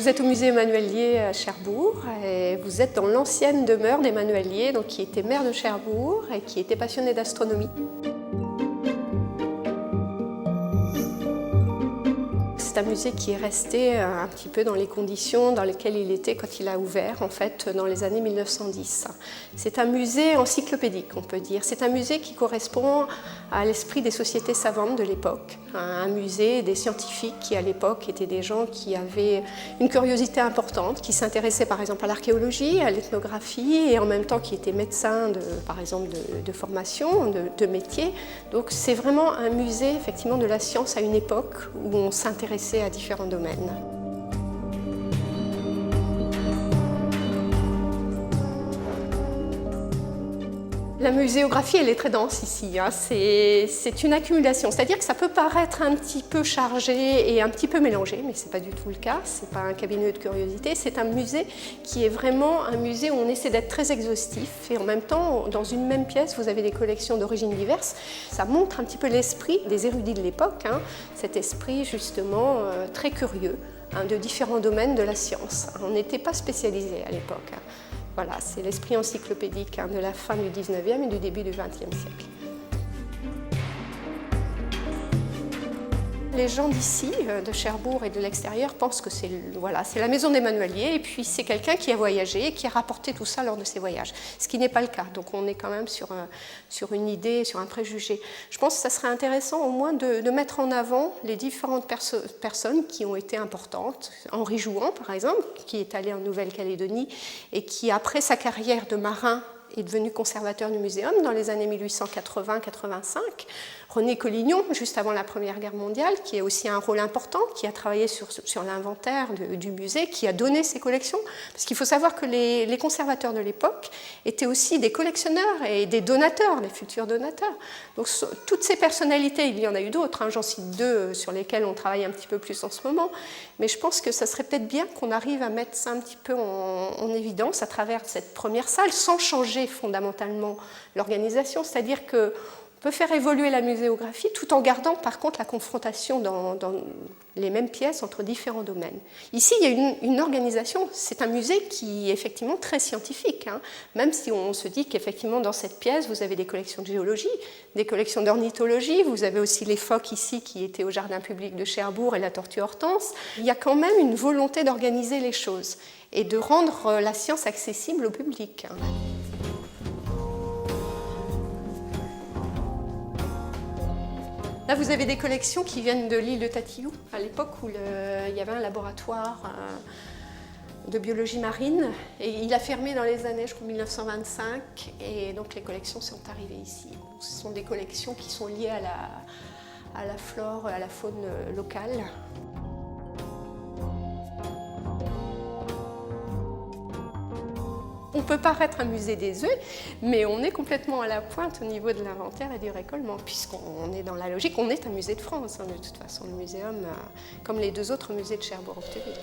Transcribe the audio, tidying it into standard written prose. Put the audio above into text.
Vous êtes au musée Emmanuel Lié à Cherbourg et vous êtes dans l'ancienne demeure d'Emmanuel Lié, donc qui était maire de Cherbourg et qui était passionné d'astronomie. C'est un musée qui est resté un petit peu dans les conditions dans lesquelles il était quand il a ouvert, en fait, dans les années 1910. C'est un musée encyclopédique, on peut dire. C'est un musée qui correspond à l'esprit des sociétés savantes de l'époque. Un musée des scientifiques qui, à l'époque, étaient des gens qui avaient une curiosité importante, qui s'intéressaient par exemple à l'archéologie, à l'ethnographie, et en même temps qui étaient médecins, par exemple, de formation, de métier. Donc c'est vraiment un musée, effectivement, de la science à une époque où on s'intéressait à différents domaines. La muséographie, elle est très dense ici, hein. C'est une accumulation, c'est-à-dire que ça peut paraître un petit peu chargé et un petit peu mélangé, mais ce n'est pas du tout le cas, ce n'est pas un cabinet de curiosité, c'est un musée qui est vraiment un musée où on essaie d'être très exhaustif et en même temps, dans une même pièce, vous avez des collections d'origines diverses. Ça montre un petit peu l'esprit des érudits de l'époque, hein, cet esprit justement très curieux, hein, de différents domaines de la science. On n'était pas spécialisé à l'époque. Hein. Voilà, c'est l'esprit encyclopédique de la fin du 19e et du début du 20e siècle. Les gens d'ici, de Cherbourg et de l'extérieur, pensent que c'est la maison d'Emmanuel Lié et puis c'est quelqu'un qui a voyagé et qui a rapporté tout ça lors de ses voyages. Ce qui n'est pas le cas, donc on est quand même sur une idée, sur un préjugé. Je pense que ça serait intéressant au moins de mettre en avant les différentes personnes qui ont été importantes. Henri Jouan, par exemple, qui est allé en Nouvelle-Calédonie et qui, après sa carrière de marin, est devenu conservateur du muséum dans les années 1880-85. René Collignon, juste avant la Première Guerre mondiale, qui a aussi un rôle important, qui a travaillé sur l'inventaire du musée, qui a donné ses collections. Parce qu'il faut savoir que les conservateurs de l'époque étaient aussi des collectionneurs et des donateurs, des futurs donateurs. Donc toutes ces personnalités, il y en a eu d'autres, hein, j'en cite deux sur lesquelles on travaille un petit peu plus en ce moment, mais je pense que ça serait peut-être bien qu'on arrive à mettre ça un petit peu en évidence à travers cette première salle, sans changer fondamentalement l'organisation, c'est-à-dire que on peut faire évoluer la muséographie tout en gardant par contre la confrontation dans les mêmes pièces entre différents domaines. Ici, il y a une organisation, c'est un musée qui est effectivement très scientifique, hein, même si on se dit qu'effectivement dans cette pièce, vous avez des collections de géologie, des collections d'ornithologie, vous avez aussi les phoques ici qui étaient au jardin public de Cherbourg et la tortue hortense. Il y a quand même une volonté d'organiser les choses et de rendre la science accessible au public. Là, vous avez des collections qui viennent de l'île de Tatillou, à l'époque où il y avait un laboratoire de biologie marine. Et il a fermé dans les années, je crois, 1925. Et donc, les collections sont arrivées ici. Ce sont des collections qui sont liées à la flore, à la faune locale. On peut paraître un musée des œufs, mais on est complètement à la pointe au niveau de l'inventaire et du récollement, puisqu'on est dans la logique, on est un musée de France, hein, de toute façon, le muséum, comme les deux autres musées de Cherbourg-Octeville.